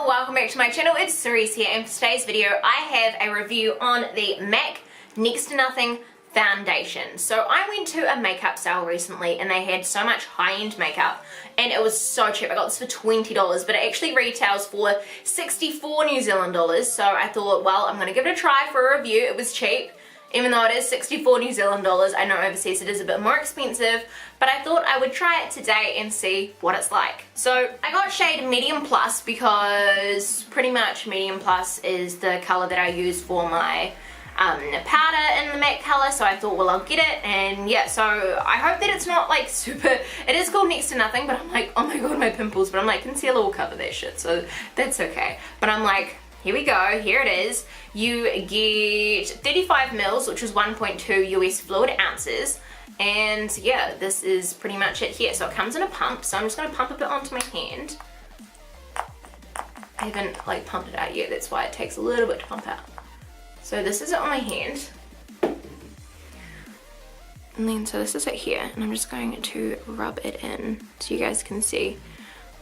all, welcome back to my channel. It's Cerise here, and for today's video I have a review on the MAC Next to Nothing foundation. So I went to a makeup sale recently and they had so much high-end makeup and it was so cheap. I got this for $20, but it actually retails for 64 New Zealand dollars. So I thought, well, I'm gonna give it a try for a review. It was cheap. Even though it is 64 New Zealand dollars, I know overseas it is a bit more expensive, but I thought I would try it today and see what it's like. So I got shade medium plus because pretty much medium plus is the color that I use for my powder in the MAC color, so I thought, well, I'll get it. And yeah, so I hope that it's not like super, it is called Next to Nothing, but I'm like, oh my god, my pimples, but I'm like, concealer will cover that shit, so that's okay. But I'm like, here we go, here it is. You get 35 mils, which is 1.2 US fluid ounces. And yeah, this is pretty much it here. So it comes in a pump, so I'm just gonna pump a bit onto my hand. I haven't like pumped it out yet, that's why it takes a little bit to pump out. So this is it on my hand. And then, so this is it here, and I'm just going to rub it in so you guys can see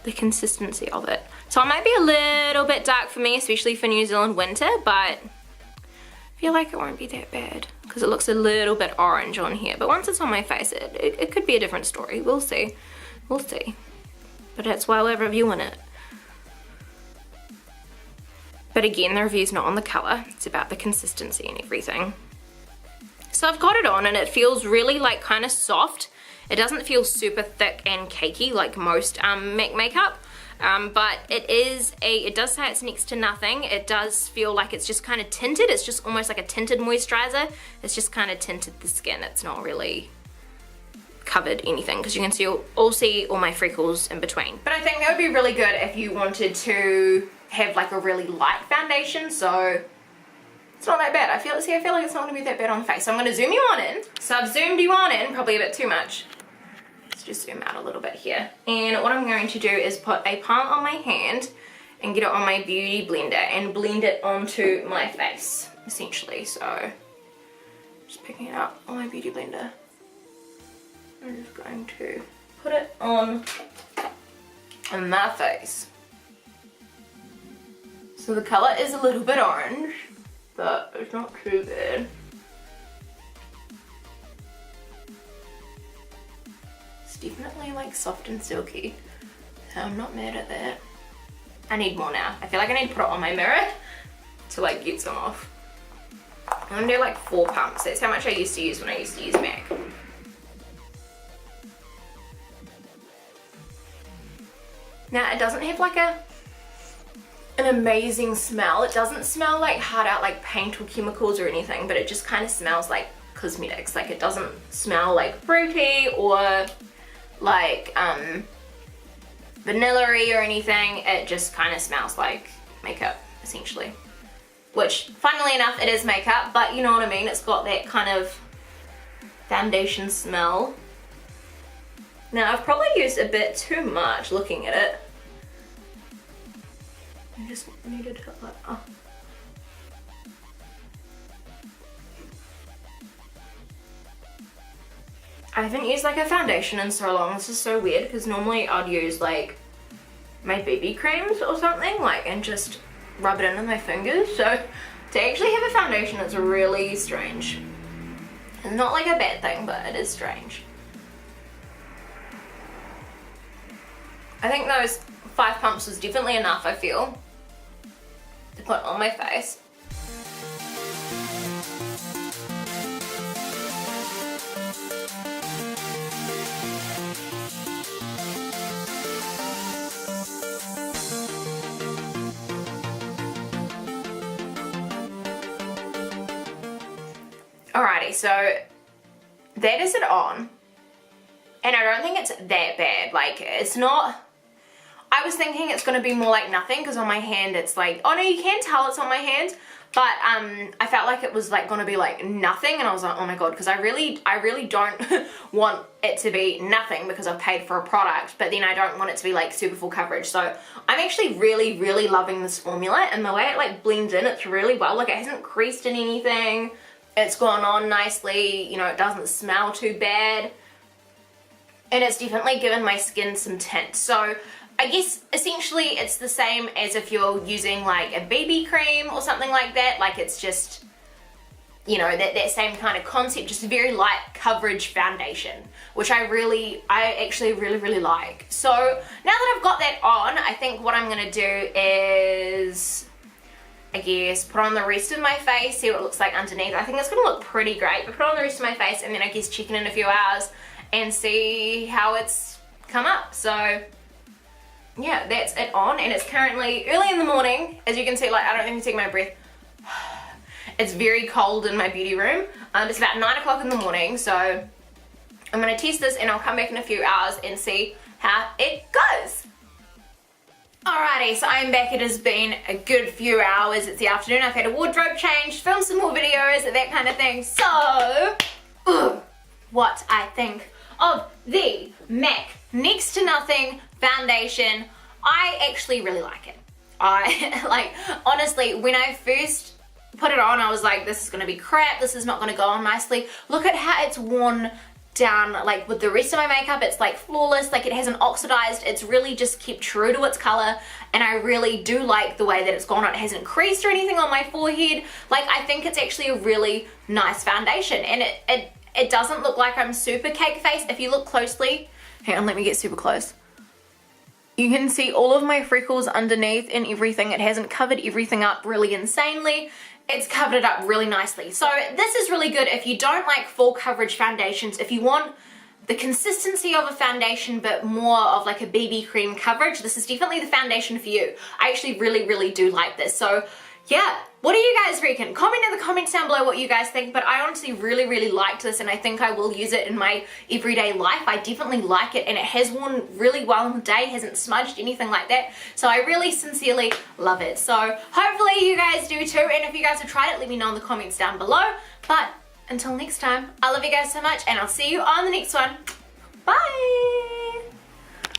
the consistency of it. So it might be a little bit dark for me, especially for New Zealand winter, but I feel like it won't be that bad because it looks a little bit orange on here. But once it's on my face, it could be a different story. We'll see. We'll see. But that's why we're reviewing it. But again, the review's not on the colour. It's about the consistency and everything. So I've got it on and it feels really like kind of soft. It doesn't feel super thick and cakey like most MAC makeup, but it does say it's next to nothing. It does feel like it's just kind of tinted. It's just almost like a tinted moisturizer. It's just kind of tinted the skin. It's not really covered anything because you can see all my freckles in between. But I think that would be really good if you wanted to have like a really light foundation, so it's not that bad. I feel like it's not gonna be that bad on the face. So I'm gonna zoom you on in. So I've zoomed you on in, probably a bit too much. Let's just zoom out a little bit here. And what I'm going to do is put a palm on my hand and get it on my beauty blender and blend it onto my face, essentially. So just picking it up on my beauty blender. I'm just going to put it on my face. So the color is a little bit orange, but it's not too bad. It's definitely like soft and silky, so I'm not mad at that. I need more now. I feel like I need to put it on my mirror to like get some off. I'm gonna do like 4 pumps. That's how much I used to use when I used to use MAC. Now it doesn't have like an amazing smell. It doesn't smell like hard out like paint or chemicals or anything, but it just kind of smells like cosmetics. Like it doesn't smell like fruity or like vanilla-y or anything. It just kind of smells like makeup essentially, which funnily enough it is makeup, but you know what I mean, it's got that kind of foundation smell. Now I've probably used a bit too much looking at it. I just needed to like, oh. I haven't used like a foundation in so long. This is so weird because normally I'd use like my BB creams or something like and just rub it in with my fingers. So to actually have a foundation, it's really strange. It's not like a bad thing, but it is strange. I think those 5 pumps was definitely enough, I feel, to put on my face. Alrighty, so that is it on. And I don't think it's that bad. Like, it's not... I was thinking it's going to be more like nothing because on my hand it's like, oh no, you can tell it's on my hand, but I felt like it was like going to be like nothing, and I was like, oh my god, because I really don't want it to be nothing because I've paid for a product, but then I don't want it to be like super full coverage. So I'm actually really loving this formula, and the way it like blends in, it's really well. Like it hasn't creased in anything, it's gone on nicely, you know, it doesn't smell too bad. And it's definitely given my skin some tint. So I guess essentially it's the same as if you're using like a BB cream or something like that. Like it's just, you know, that same kind of concept, just a very light coverage foundation, which I actually really like. So now that I've got that on, I think what I'm gonna do is, I guess, put on the rest of my face, see what it looks like underneath. I think it's gonna look pretty great, but put on the rest of my face and then I guess check in a few hours and see how it's come up. So yeah, that's it on, and it's currently early in the morning. As you can see, like, I don't even take my breath. It's very cold in my beauty room. It's about 9 o'clock in the morning, so I'm gonna test this and I'll come back in a few hours and see how it goes. Alrighty, so I'm back. It has been a good few hours. It's the afternoon. I've had a wardrobe change, filmed some more videos, that kind of thing. So, what I think of the MAC Next to Nothing foundation. I actually really like it. Honestly, when I first put it on, I was like, this is gonna be crap, this is not gonna go on nicely. Look at how it's worn down, like with the rest of my makeup. It's like flawless, like it hasn't oxidized, it's really just kept true to its color, and I really do like the way that it's gone on. It hasn't creased or anything on my forehead. Like, I think it's actually a really nice foundation, and it doesn't look like I'm super cake faced. If you look closely, hang on, let me get super close. You can see all of my freckles underneath and everything. It hasn't covered everything up really insanely. It's covered it up really nicely. So this is really good if you don't like full coverage foundations. If you want the consistency of a foundation but more of like a BB cream coverage, this is definitely the foundation for you. I actually really do like this. So yeah, what do you guys reckon? Comment in the comments down below what you guys think, but I honestly really liked this, and I think I will use it in my everyday life. I definitely like it, and it has worn really well in the day, hasn't smudged, anything like that. So I really sincerely love it. So hopefully you guys do too, and if you guys have tried it, let me know in the comments down below. But until next time, I love you guys so much, and I'll see you on the next one. Bye!